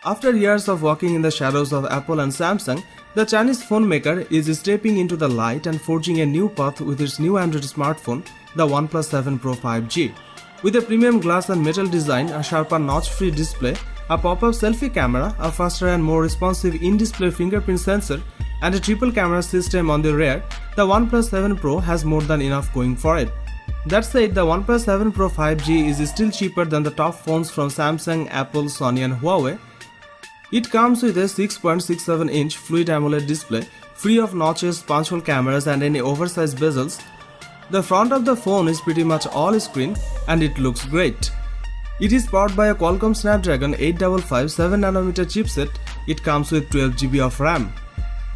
After years of walking in the shadows of Apple and Samsung, the Chinese phone maker is stepping into the light and forging a new path with its new Android smartphone, the OnePlus 7 Pro 5G. With a premium glass and metal design, a sharper notch-free display, a pop-up selfie camera, a faster and more responsive in-display fingerprint sensor, and a triple camera system on the rear, the OnePlus 7 Pro has more than enough going for it. That said, the OnePlus 7 Pro 5G is still cheaper than the top phones from Samsung, Apple, Sony and Huawei. It comes with a 6.67-inch Fluid AMOLED display, free of notches, punch-hole cameras and any oversized bezels. The front of the phone is pretty much all screen and it looks great. It is powered by a Qualcomm Snapdragon 855 7nm chipset. It comes with 12GB of RAM.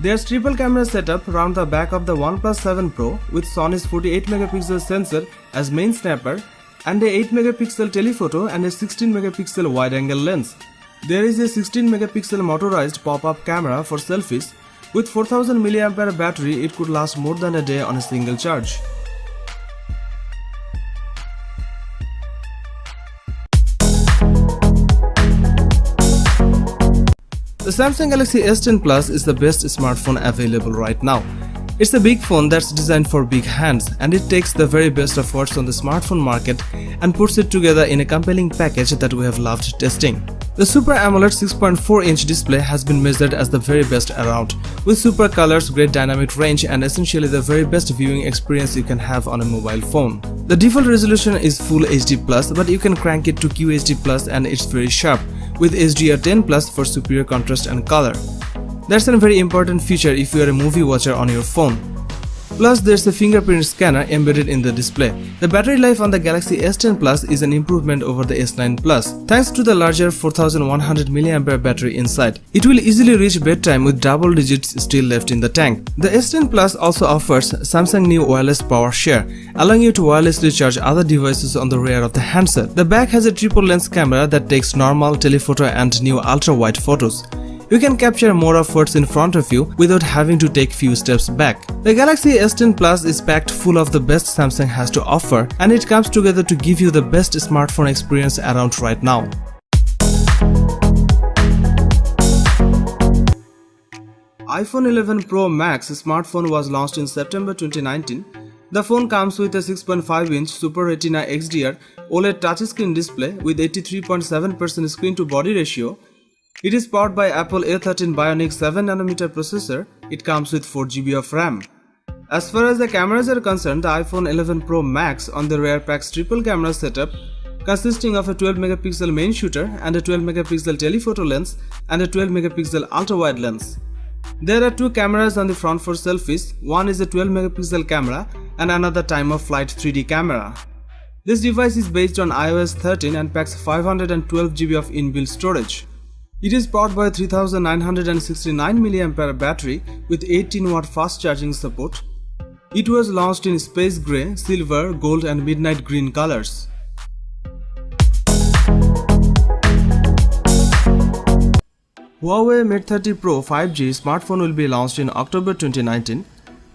There's triple camera setup around the back of the OnePlus 7 Pro with Sony's 48MP sensor as main snapper and a 8MP telephoto and a 16MP wide-angle lens. There is a 16MP motorized pop-up camera for selfies. With 4000mAh battery, it could last more than a day on a single charge. The Samsung Galaxy S10 Plus is the best smartphone available right now. It's a big phone that's designed for big hands, and it takes the very best of what's on the smartphone market and puts it together in a compelling package that we have loved testing. The Super AMOLED 6.4-inch display has been measured as the very best around, with super colors, great dynamic range and essentially the very best viewing experience you can have on a mobile phone. The default resolution is Full HD+, but you can crank it to QHD+, and it's very sharp, with HDR10+ for superior contrast and color. That's a very important feature if you are a movie watcher on your phone. Plus, there's a fingerprint scanner embedded in the display. The battery life on the Galaxy S10 Plus is an improvement over the S9 Plus, thanks to the larger 4100mAh battery inside. It will easily reach bedtime with double digits still left in the tank. The S10 Plus also offers Samsung new wireless power share, allowing you to wirelessly charge other devices on the rear of the handset. The back has a triple lens camera that takes normal, telephoto and new ultra-wide photos. You can capture more of what's in front of you without having to take few steps back. The Galaxy S10 Plus is packed full of the best Samsung has to offer, and it comes together to give you the best smartphone experience around right now. iPhone 11 Pro Max smartphone was launched in September 2019. The phone comes with a 6.5-inch Super Retina XDR OLED touchscreen display with 83.7% screen-to-body ratio. It is powered by Apple A13 Bionic 7nm processor. It comes with 4GB of RAM. As far as the cameras are concerned, the iPhone 11 Pro Max on the rear packs triple camera setup consisting of a 12MP main shooter and a 12MP telephoto lens and a 12MP ultra-wide lens. There are two cameras on the front for selfies. One is a 12MP camera and another time-of-flight 3D camera. This device is based on iOS 13 and packs 512GB of inbuilt storage. It is powered by a 3969mAh battery with 18W fast charging support. It was launched in space grey, silver, gold and midnight green colors. Huawei Mate 30 Pro 5G smartphone will be launched in October 2019.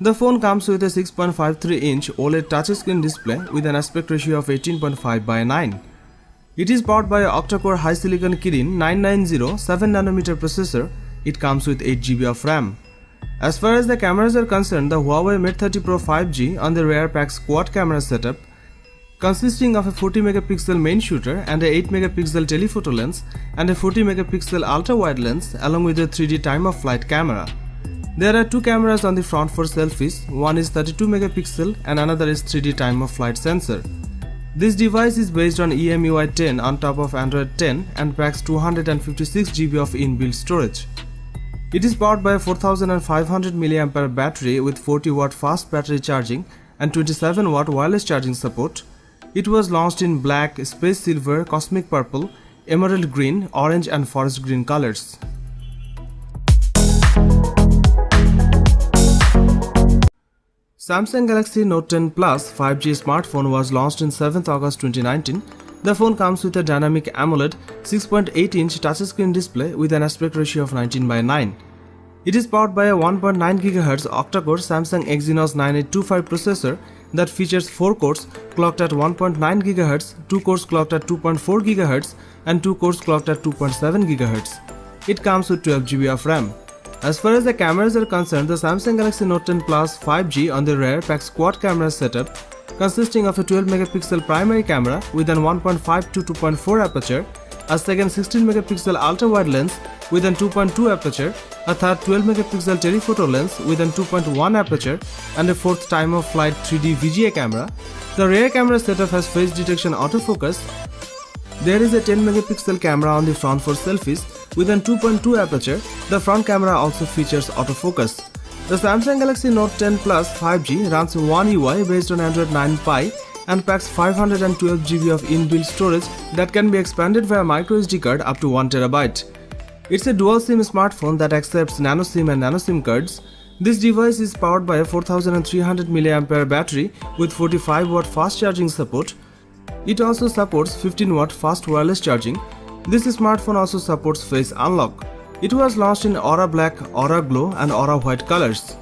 The phone comes with a 6.53-inch OLED touchscreen display with an aspect ratio of 18.5:9. It is powered by an octa-core HiSilicon Kirin 990 7nm processor. It comes with 8GB of RAM. As far as the cameras are concerned, the Huawei Mate 30 Pro 5G on the rear packs quad camera setup consisting of a 40MP main shooter and a 8MP telephoto lens and a 40MP ultra-wide lens along with a 3D time-of-flight camera. There are two cameras on the front for selfies. One is 32MP and another is 3D time-of-flight sensor. This device is based on EMUI 10 on top of Android 10 and packs 256GB of inbuilt storage. It is powered by a 4500mAh battery with 40W fast battery charging and 27W wireless charging support. It was launched in black, space silver, cosmic purple, emerald green, orange and forest green colors. Samsung Galaxy Note 10 Plus 5G smartphone was launched in 7th August 2019. The phone comes with a dynamic AMOLED 6.8-inch touchscreen display with an aspect ratio of 19:9. It is powered by a 1.9 GHz octa-core Samsung Exynos 9825 processor that features 4 cores clocked at 1.9 GHz, 2 cores clocked at 2.4 GHz and 2 cores clocked at 2.7 GHz. It comes with 12GB of RAM. As far as the cameras are concerned, the Samsung Galaxy Note 10 Plus 5G on the rear packs quad camera setup consisting of a 12MP primary camera with an 1.5 to 2.4 aperture, a second 16MP ultra-wide lens with an 2.2 aperture, a third 12MP telephoto lens with an 2.1 aperture, and a fourth time-of-flight 3D VGA camera. The rear camera setup has face detection autofocus. There is a 10MP camera on the front for selfies with an 2.2 aperture. The front camera also features autofocus. The Samsung Galaxy Note 10 Plus 5G runs One UI based on Android 9 Pie and packs 512GB of inbuilt storage that can be expanded via microSD card up to 1TB. It's a dual SIM smartphone that accepts nano SIM and nano SIM cards. This device is powered by a 4300 mAh battery with 45W fast charging support. It also supports 15W fast wireless charging. This smartphone also supports face unlock. It was launched in Aura Black, Aura Glow and Aura White colors.